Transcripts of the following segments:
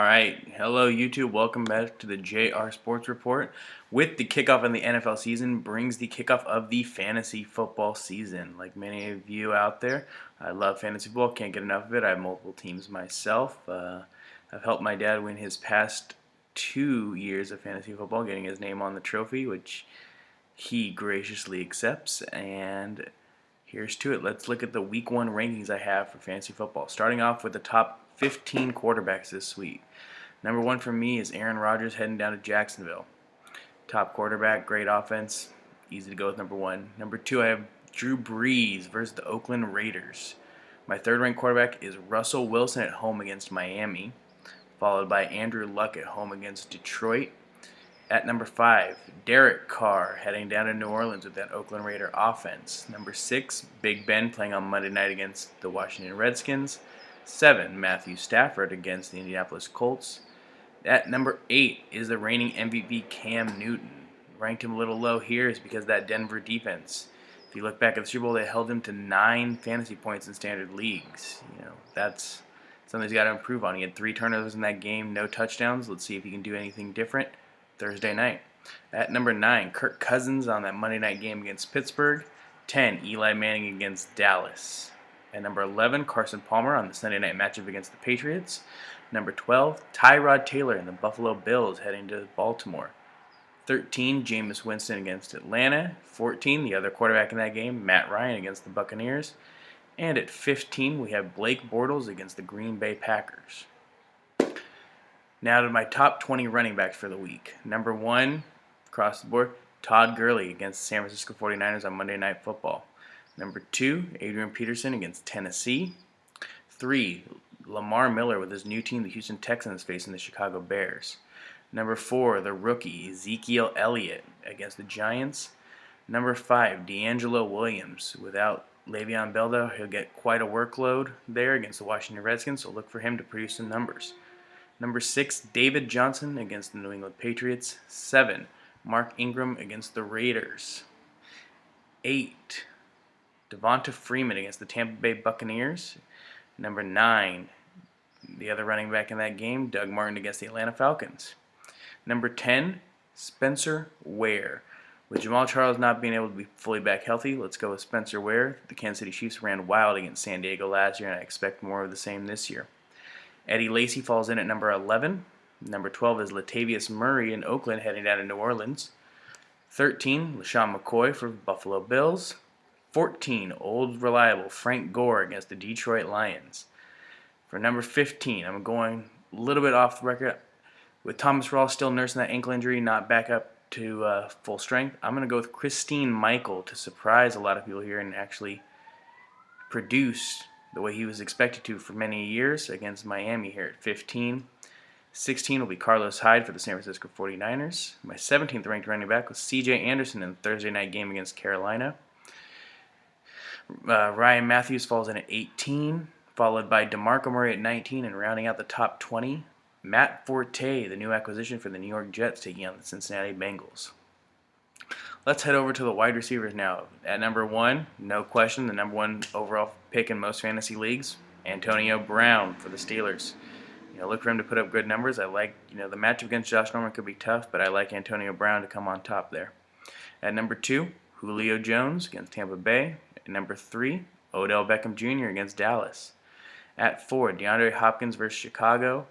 All right, hello YouTube. Welcome back to the JR Sports Report. With the kickoff in the NFL season brings the kickoff of the fantasy football season. Like many of you out there, I love fantasy football. Can't get enough of it. I have multiple teams myself. I've helped my dad win his past 2 years of fantasy football, getting his name on the trophy, which he graciously accepts. And here's to it. Let's look at the week 1 rankings I have for fantasy football. Starting off with the top 15 quarterbacks this week. Number 1 for me is Aaron Rodgers heading down to Jacksonville. Top quarterback, great offense, easy to go with number 1. Number 2, I have Drew Brees versus the Oakland Raiders. My third ranked quarterback is Russell Wilson at home against Miami, followed by Andrew Luck at home against Detroit. At number 5, Derek Carr heading down to New Orleans with that Oakland Raider offense. Number 6, Big Ben playing on Monday night against the Washington Redskins. 7, Matthew Stafford against the Indianapolis Colts. At number 8 is the reigning MVP Cam Newton. Ranked him a little low here is because of that Denver defense. If you look back at the Super Bowl, they held him to 9 fantasy points in standard leagues. That's something he's got to improve on. He had 3 turnovers in that game, no touchdowns. Let's see if he can do anything different Thursday night. At number 9, Kirk Cousins on that Monday night game against Pittsburgh. 10, Eli Manning against Dallas. At number 11, Carson Palmer on the Sunday night matchup against the Patriots. Number 12, Tyrod Taylor and the Buffalo Bills heading to Baltimore. 13, Jameis Winston against Atlanta. 14, the other quarterback in that game, Matt Ryan against the Buccaneers. And at 15, we have Blake Bortles against the Green Bay Packers. Now to my top 20 running backs for the week. Number 1, across the board, Todd Gurley against the San Francisco 49ers on Monday Night Football. Number 2, Adrian Peterson against Tennessee. 3, Lamar Miller with his new team, the Houston Texans, facing the Chicago Bears. Number 4, the rookie, Ezekiel Elliott against the Giants. Number 5, D'Angelo Williams. Without Le'Veon Bell, though, he'll get quite a workload there against the Washington Redskins, so look for him to produce some numbers. Number 6, David Johnson against the New England Patriots. 7, Mark Ingram against the Raiders. 8, Devonta Freeman against the Tampa Bay Buccaneers. Number 9, the other running back in that game, Doug Martin against the Atlanta Falcons. Number 10, Spencer Ware. With Jamal Charles not being able to be fully back healthy, let's go with Spencer Ware. The Kansas City Chiefs ran wild against San Diego last year, and I expect more of the same this year. Eddie Lacy falls in at number 11. Number 12 is Latavius Murray in Oakland heading down to New Orleans. 13, LaShawn McCoy for Buffalo Bills. 14, old reliable Frank Gore against the Detroit Lions. For number 15, I'm going a little bit off the record. With Thomas Rawls still nursing that ankle injury, not back up to full strength, I'm going to go with Christine Michael to surprise a lot of people here and actually produce the way he was expected to for many years against Miami here at 15. 16 will be Carlos Hyde for the San Francisco 49ers. My 17th ranked running back was C.J. Anderson in the Thursday night game against Carolina. Ryan Matthews falls in at 18, followed by DeMarco Murray at 19, and rounding out the top 20, Matt Forte, the new acquisition for the New York Jets, taking on the Cincinnati Bengals. Let's head over to the wide receivers now. At number 1, no question, the number 1 overall pick in most fantasy leagues, Antonio Brown for the Steelers. Look for him to put up good numbers. I like, the matchup against Josh Norman could be tough, but I like Antonio Brown to come on top there. At number 2, Julio Jones against Tampa Bay. At number 3, Odell Beckham Jr. against Dallas. At 4, DeAndre Hopkins versus Chicago.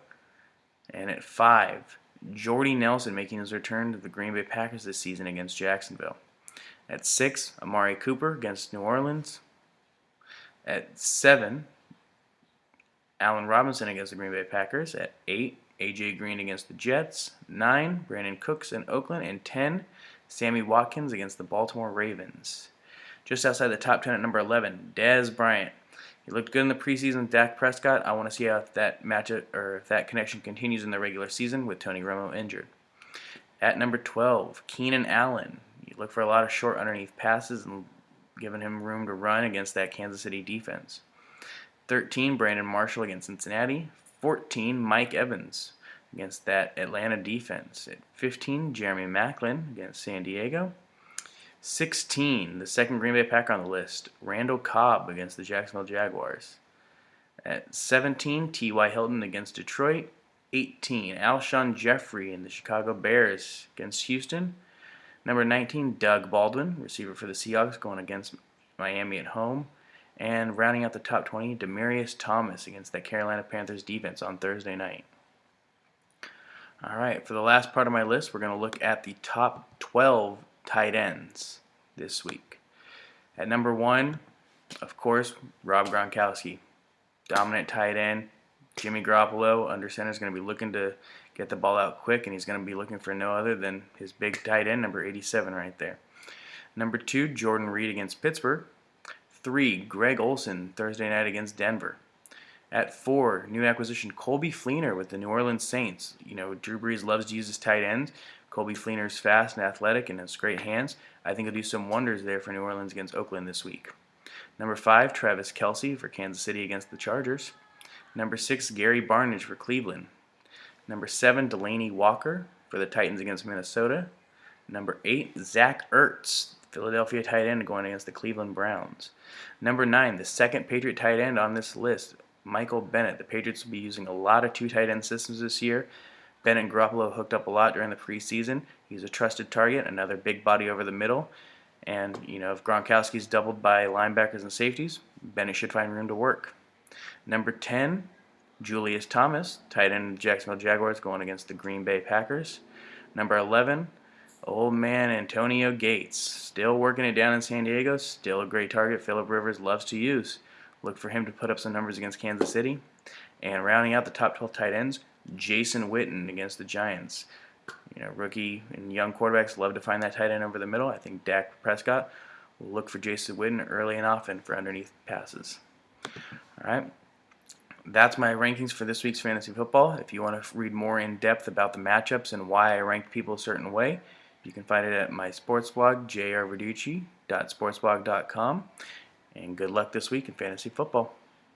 And at 5, Jordy Nelson making his return to the Green Bay Packers this season against Jacksonville. At 6, Amari Cooper against New Orleans. At 7, Allen Robinson against the Green Bay Packers. At 8, A.J. Green against the Jets. 9, Brandon Cooks in Oakland. And 10, Sammy Watkins against the Baltimore Ravens. Just outside the top 10 at number 11, Dez Bryant. He looked good in the preseason with Dak Prescott. I want to see how that matchup or if that connection continues in the regular season with Tony Romo injured. At number 12, Keenan Allen. You look for a lot of short underneath passes and giving him room to run against that Kansas City defense. 13, Brandon Marshall against Cincinnati. 14, Mike Evans against that Atlanta defense. At 15, Jeremy Maclin against San Diego. 16, the second Green Bay Packer on the list, Randall Cobb against the Jacksonville Jaguars. At 17, T.Y. Hilton against Detroit. 18, Alshon Jeffrey in the Chicago Bears against Houston. Number 19, Doug Baldwin, receiver for the Seahawks, going against Miami at home. And rounding out the top 20, Demaryius Thomas against the Carolina Panthers defense on Thursday night. All right, for the last part of my list, we're going to look at the top 12 tight ends this week. At number 1, of course, Rob Gronkowski. Dominant tight end. Jimmy Garoppolo under center is going to be looking to get the ball out quick, and he's going to be looking for no other than his big tight end, number 87 right there. Number 2, Jordan Reed against Pittsburgh. 3, Greg Olsen, Thursday night against Denver. At 4, new acquisition Colby Fleener with the New Orleans Saints. You know, Drew Brees loves to use his tight ends. Colby Fleener's fast and athletic and has great hands. I think he'll do some wonders there for New Orleans against Oakland this week. Number 5, Travis Kelce for Kansas City against the Chargers. Number 6, Gary Barnidge for Cleveland. Number 7, Delaney Walker for the Titans against Minnesota. Number 8, Zach Ertz, Philadelphia tight end, going against the Cleveland Browns. Number 9, the second Patriot tight end on this list, Michael Bennett. The Patriots will be using a lot of 2 tight end systems this year. Bennett and Garoppolo hooked up a lot during the preseason. He's a trusted target, another big body over the middle. And, you know, if Gronkowski's doubled by linebackers and safeties, Bennett should find room to work. Number 10, Julius Thomas, tight end of the Jacksonville Jaguars, going against the Green Bay Packers. Number 11, old man Antonio Gates, still working it down in San Diego, still a great target Phillip Rivers loves to use. Look for him to put up some numbers against Kansas City. And rounding out the top 12 tight ends, Jason Witten against the Giants. You know, rookie and young quarterbacks love to find that tight end over the middle. I think Dak Prescott will look for Jason Witten early and often for underneath passes. All right. That's my rankings for this week's fantasy football. If you want to read more in depth about the matchups and why I ranked people a certain way, you can find it at my sports blog, jrverducci.sportsblog.com. And good luck this week in fantasy football.